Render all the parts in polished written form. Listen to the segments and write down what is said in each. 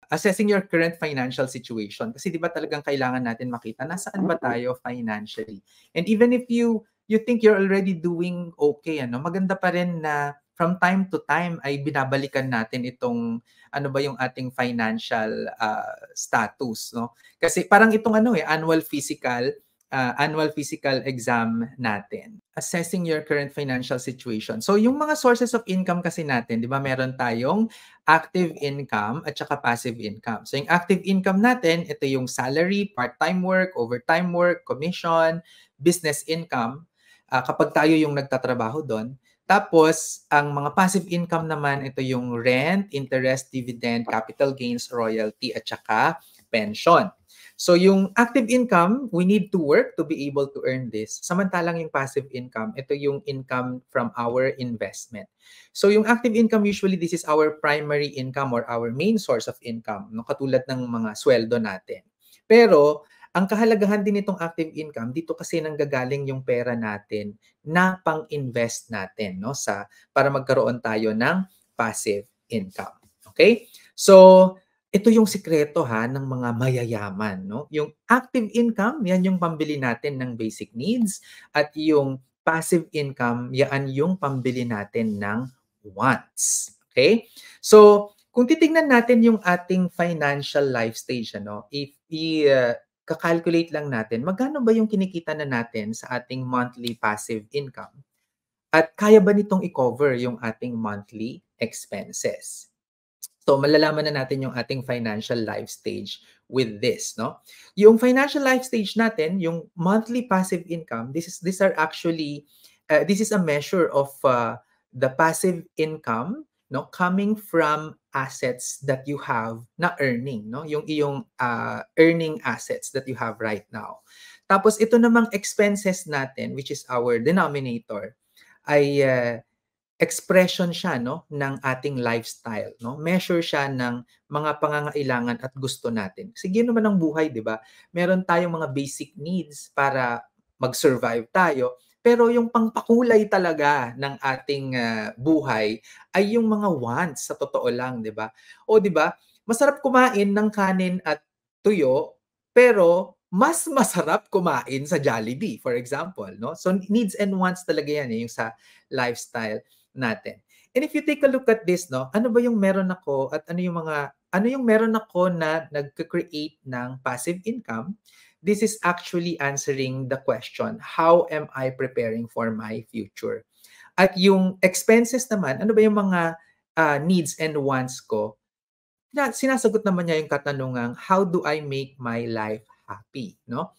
assessing your current financial situation. Kasi di ba talagang kailangan natin makita nasaan ba tayo financially. And even if you think you're already doing okay, maganda pa rin na from time to time ay binabalikan natin itong ano ba yung ating financial status, no? Kasi parang itong annual physical exam natin. Assessing your current financial situation. So yung mga sources of income kasi natin, di ba meron tayong active income at saka passive income. So yung active income natin, ito yung salary, part-time work, overtime work, commission, business income, kapag tayo yung nagtatrabaho doon. Tapos, ang mga passive income naman, ito yung rent, interest, dividend, capital gains, royalty, at saka pension. So yung active income, we need to work to be able to earn this. Samantalang yung passive income, ito yung income from our investment. So yung active income, usually this is our primary income or our main source of income, no? Katulad ng mga sweldo natin. Pero ang kahalagahan din nitong active income, dito kasi nanggagaling yung pera natin na pang-invest natin, no? Para magkaroon tayo ng passive income. Okay? So, ito yung sikreto ng mga mayayaman, no? Yung active income, yan yung pambili natin ng basic needs, at yung passive income, yan yung pambili natin ng wants. Okay? So, kung titingnan natin yung ating financial life stage, if kakalculate lang natin, magkano ba yung kinikita na natin sa ating monthly passive income? At kaya ba nitong i-cover yung ating monthly expenses? So, malalaman na natin yung ating financial life stage with this, no? Yung financial life stage natin, yung monthly passive income, this is a measure of the passive income, no, coming from assets that you have na earning, no? Yung iyong earning assets that you have right now. Tapos ito namang expenses natin, which is our denominator, ay expression siya, no, ng ating lifestyle, no? Measure siya ng mga pangangailangan at gusto natin. Sige naman ang buhay, 'di ba? Meron tayong mga basic needs para mag-survive tayo, pero yung pangpakulay talaga ng ating buhay ay yung mga wants, sa totoo lang, 'di ba? O 'di ba? Masarap kumain ng kanin at tuyo, pero mas masarap kumain sa Jollibee, for example, no? So needs and wants talaga 'yan, yung sa lifestyle natin. And if you take a look at this, no, ano ba yung meron ako at ano yung meron ako na nagka-create ng passive income? This is actually answering the question, how am I preparing for my future? At yung expenses naman, ano ba yung mga needs and wants ko? Sinasagot naman niya yung katanungang, how do I make my life happy, no?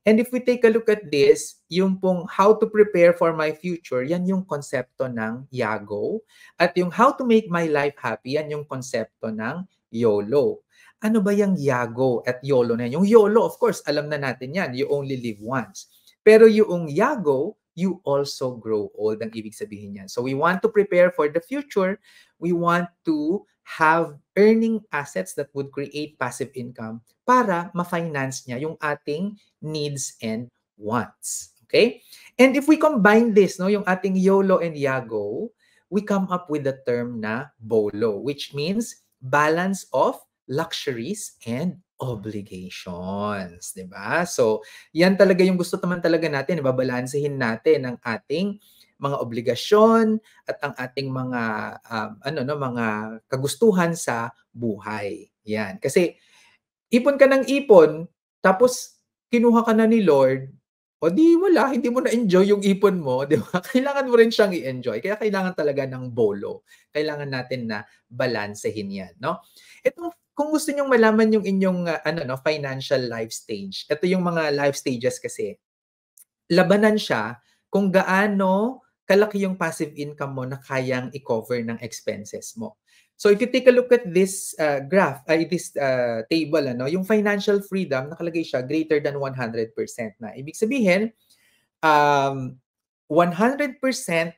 And if we take a look at this, yung pong how to prepare for my future, yan yung konsepto ng YAGO. At yung how to make my life happy, yan yung konsepto ng YOLO. Ano ba yung YAGO at YOLO na yan? Yung YOLO, of course, alam na natin yan. You only live once. Pero yung YAGO, you also grow old, ang ibig sabihin yan. So we want to prepare for the future. We want to have earning assets that would create passive income para ma-finance niya yung ating needs and wants. Okay? And if we combine this, no, yung ating YOLO and YAGO, we come up with the term na BOLO, which means balance of luxuries and obligations, 'di ba? So, yan talaga yung gusto naman talaga natin, babalansehin natin ang ating mga obligasyon at ang ating mga mga kagustuhan sa buhay. Yan. Kasi ipon ka ng ipon, tapos kinuha ka na ni Lord, o di wala, hindi mo na-enjoy yung ipon mo, di ba? Kailangan mo rin siyang i-enjoy. Kaya kailangan talaga ng BOLO. Kailangan natin na balansehin yan, no? Ito, kung gusto nyong malaman yung inyong financial life stage, ito yung mga life stages kasi. Labanan siya kung gaano kalaki yung passive income mo na kayang i-cover ng expenses mo. So if you take a look at this this table, yung financial freedom, nakalagay siya greater than 100% na. Ibig sabihin, 100%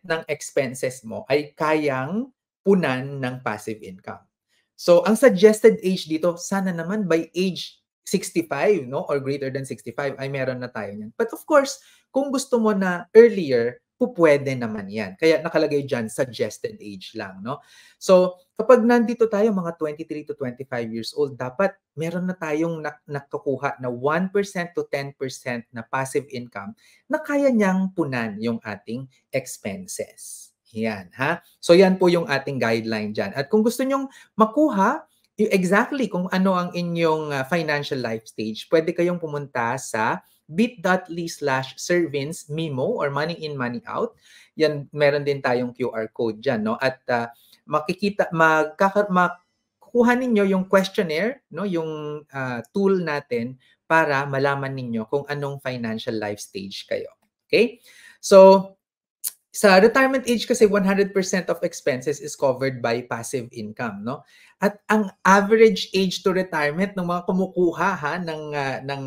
ng expenses mo ay kayang punan ng passive income. So ang suggested age dito, sana naman by age 65, no, or greater than 65 ay meron na tayo niyan. But of course, kung gusto mo na earlier, pupuwede naman 'yan. Kaya nakalagay diyan suggested age lang 'no. So, kapag nandito tayo mga 23 to 25 years old, dapat meron na tayong nakukuha na 1% to 10% na passive income na kaya niyang punan yung ating expenses. 'Yan, ha. So 'yan po yung ating guideline diyan. At kung gusto niyong makuha exactly kung ano ang inyong, financial life stage, puwede kayong pumunta sa bit.ly/Servins-MIMO or money in, money out. Yan, meron din tayong QR code diyan 'no, at, makukuha ninyo yung questionnaire 'no, yung, tool natin para malaman ninyo kung anong financial life stage kayo, okay. So, sa retirement age kasi 100% of expenses is covered by passive income 'no. At ang average age to retirement ng mga kumukuha ng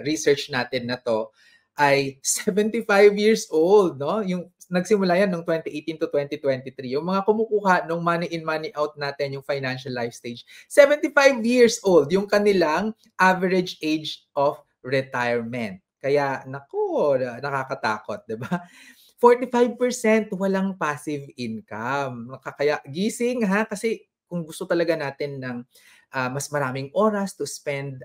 research natin na 'to ay 75 years old 'no. Yung nagsimula yan nung 2018 to 2023. Yung mga kumukuha nung money in, money out natin, yung financial life stage, 75 years old yung kanilang average age of retirement. Kaya naku, nakakatakot, 'di ba? 45% walang passive income. Kaya gising ha, kasi kung gusto talaga natin ng mas maraming oras to spend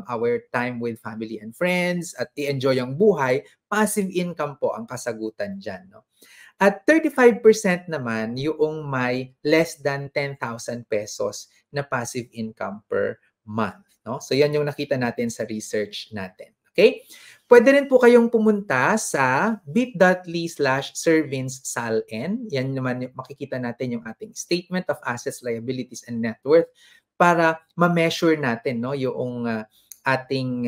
our time with family and friends at i-enjoy ang buhay, passive income po ang kasagutan diyan, no? At 35% naman yung may less than 10,000 pesos na passive income per month, no? So yan yung nakita natin sa research natin. Okay? Pwede rin po kayong pumunta sa bit.ly/Servins-SALN. Yan naman makikita natin yung ating statement of assets, liabilities, and net worth para ma-measure natin no yung ating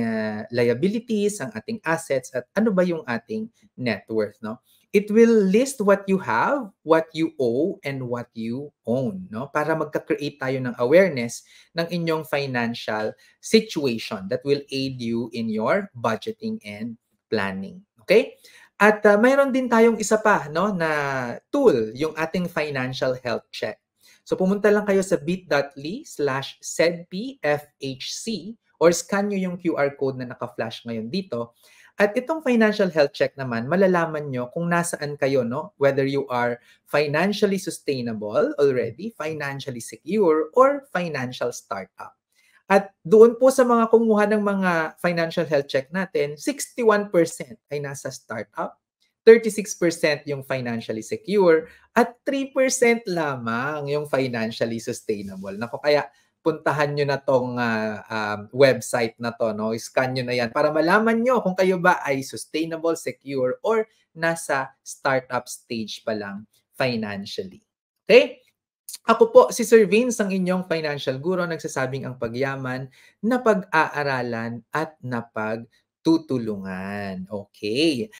liabilities, ang ating assets at ano ba yung ating net worth no. It will list what you have, what you owe, and what you own, no? Para magka-create tayo ng awareness ng inyong financial situation that will aid you in your budgeting and planning. Okay? At mayroon din tayong isa pa, no, na tool, yung ating financial health check. So pumunta lang kayo sa bit.ly/sedpfhc or scan nyo yung QR code na naka-flash ngayon dito. At itong financial health check naman, malalaman nyo kung nasaan kayo, no? Whether you are financially sustainable already, financially secure, or financial startup. At doon po sa mga kumuha ng mga financial health check natin, 61% ay nasa startup, 36% yung financially secure, at 3% lamang yung financially sustainable. Naku, kaya puntahan nyo na tong website na to, no? Scan nyo na yan para malaman nyo kung kayo ba ay sustainable, secure, or nasa startup stage pa lang financially. Okay? Ako po si Sir Vince, ang inyong financial guro, nagsasabing ang pagyaman na pag-aaralan at napagtutulungan. Okay.